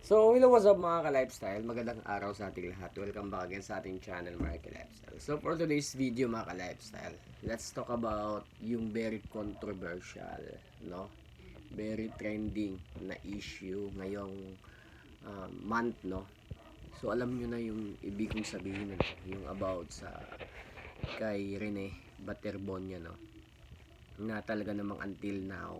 So, hello, what's up mga ka-lifestyle? Magandang araw sa ating lahat. Welcome back again sa ating channel mga ka-lifestyle. So, for today's video mga ka-lifestyle, let's talk about yung very controversial, no? Very trending na issue ngayong month, no? So, alam nyo na yung ibig kong sabihin, no? Yung about sa kay Rene Baterbonia, no? Na talaga namang until now,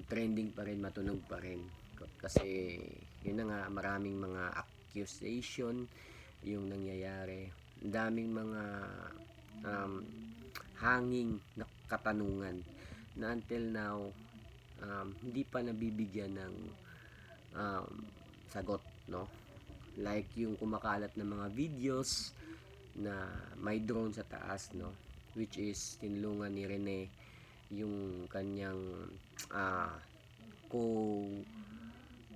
trending pa rin, matunog pa rin. Kasi yun na nga, maraming mga accusation yung nangyayari. Ang daming mga um, hanging na katanungan na until now hindi pa nabibigyan ng um, sagot, no? Like yung kumakalat na mga videos na may drone sa taas, no? Which is tinulungan ni Rene yung kanyang uh, co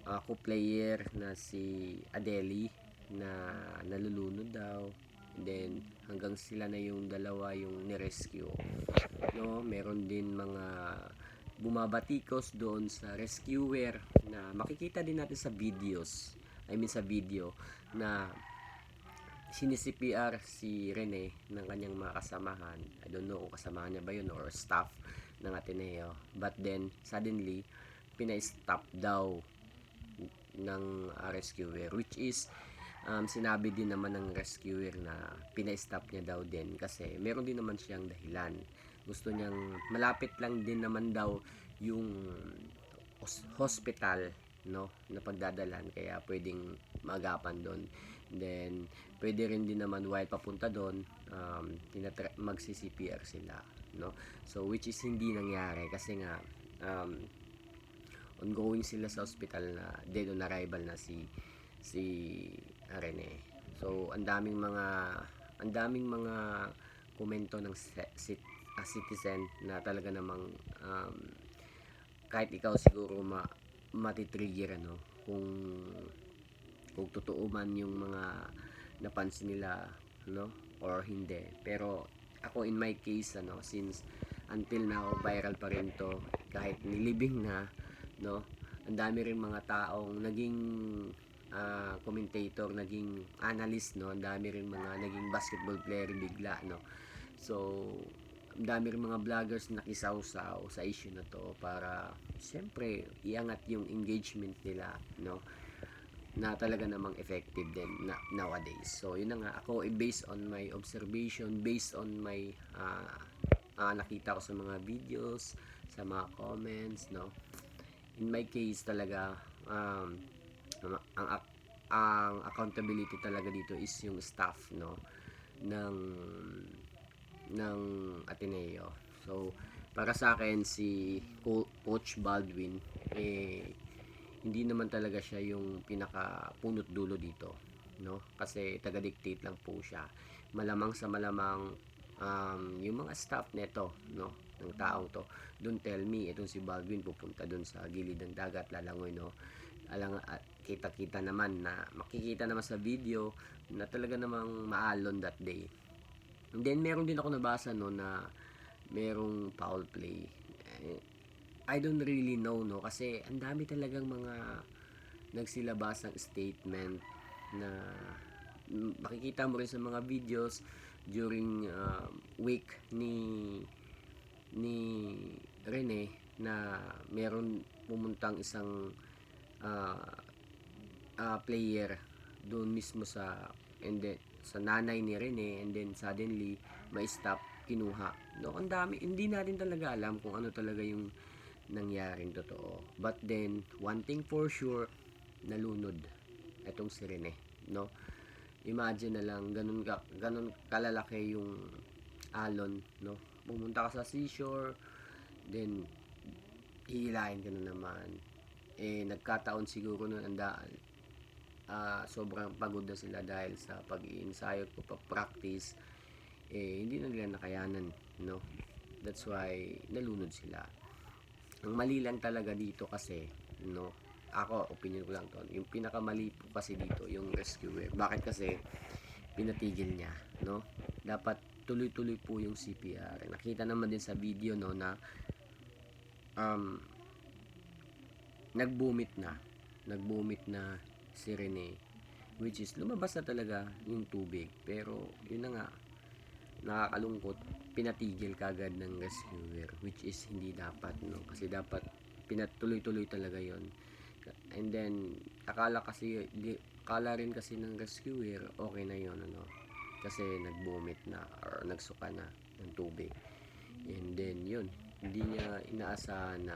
co-player na si Adeli na nalulunod daw. And then hanggang sila na yung dalawa yung ni-rescue, no? Meron din mga bumabatikos doon sa rescuer na makikita din natin sa videos, sa video na sinisi-PR si Rene ng kanyang mga kasamahan. I don't know kung kasamahan niya ba yun or staff ng Ateneo. But then, suddenly, pina-stop daw ng rescuer, which is sinabi din naman ng rescuer na pina-stop niya daw din kasi meron din naman siyang dahilan. Gusto niyang malapit lang din naman daw yung hospital, no, na pagdadalan, kaya pwedeng magapan doon. Then pwede rin din naman while papunta doon magsi-CPR sila, no. So which is hindi nangyari kasi nga ongoing sila sa hospital na dead on arrival na si Rene. So ang daming mga komento ng citizen na talaga namang kahit ikaw siguro matitrigger, ano, kung totoo man yung mga napansin nila, no, or hindi. Pero ako in my case, ano, since until now viral pa rin to, kahit nilibing na, no, ang dami rin mga taong naging commentator, naging analyst, no, ang dami rin mga naging basketball player bigla, no. So ang dami rin mga vloggers nakisawsaw sa issue na to para siyempre iangat yung engagement nila, no, na talaga namang effective din nowadays. So yun na nga, ako based on my observation, based on my nakita ko sa mga videos, sa mga comments, no, in my case talaga ang ang accountability talaga dito is yung staff, no, ng Ateneo. So para sa akin si Coach Baldwin hindi naman talaga siya yung pinaka punot dulo dito, no, kasi taga-dictate lang po siya. Malamang sa malamang yung mga staff neto, no, ng taong to, don't tell me itong si Baldwin pupunta doon sa gilid ng dagat lalangoy, no. Kita-kita naman, na makikita naman sa video na talaga namang maalon that day. And then meron din ako nabasa, no, na merong foul play. I don't really know, no, kasi ang dami talagang mga nagsilabas ng statement na makikita mo rin sa mga videos during week ni Rene na meron pumuntang isang player doon mismo sa sa nanay ni Rene, and then suddenly may stop, kinuha, no. Ang dami, hindi natin talaga alam kung ano talaga yung nangyaring totoo. But then one thing for sure, nalunod etong si Rene, no. Imagine na lang, ganun kalalaki yung alon, no. Pumunta ka sa seashore, then hihilahin ka na naman. Nagkataon siguro nun sobrang pagod na sila dahil sa pag-iinsayo at pag-practice, hindi na nila nakayanan, no. That's why nalunod sila. Ang mali lang talaga dito kasi, no, ako, opinion ko lang to, yung pinakamali po kasi dito yung rescuer. Bakit? Kasi pinatigil niya, no. Dapat tuloy-tuloy po yung CPR. Nakita naman din sa video, no, na nagbumit na, nagbumit na si Rene, which is lumabas na talaga yung tubig, pero yun na nga, nakakalungkot, pinatigil kagad ng rescuer, which is hindi dapat, no? Kasi dapat pinatuloy-tuloy talaga yon. And then akala rin kasi ng rescuer okay na yon, ano, kasi nagbumit na or nagsuka na ng tubig. And then yun, hindi niya inaasahan na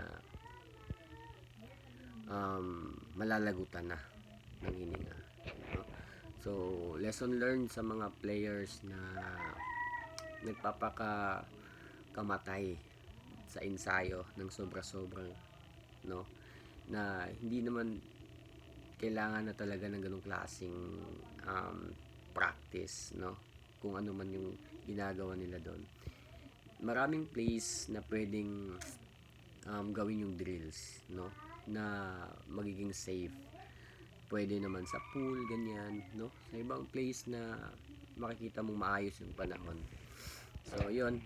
malalagutan na ng hininga, no? So lesson learned sa mga players na kamatay sa ensayo ng sobra-sobrang, no, na hindi naman kailangan na talaga ng ganung klaseng practice, no, kung ano man yung ginagawa nila doon. Maraming place na pwedeng gawin yung drills, no, na magiging safe. Pwede naman sa pool, ganyan, no, sa ibang place na makikita mong maayos yung panahon. So yun,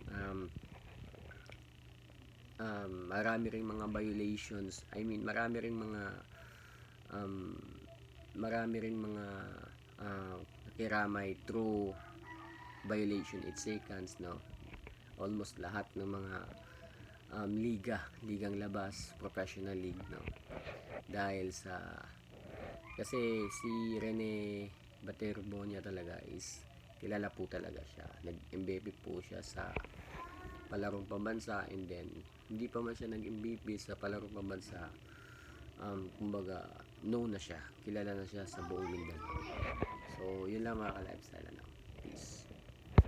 marami ring mga violations, marami ring mga nakiramay through violation 8 seconds, no. Almost lahat ng mga ligang labas, professional league, no, dahil sa kasi si Rene Baterbonia talaga is kilala po talaga siya, nag-MVP po siya sa palarong pambansa, and then hindi pa man siya nag-MVP sa palarong pambansa, kumbaga known na siya, kilala na siya sa buong Mindanao. So yun lang mga ka-lifestyle, ano.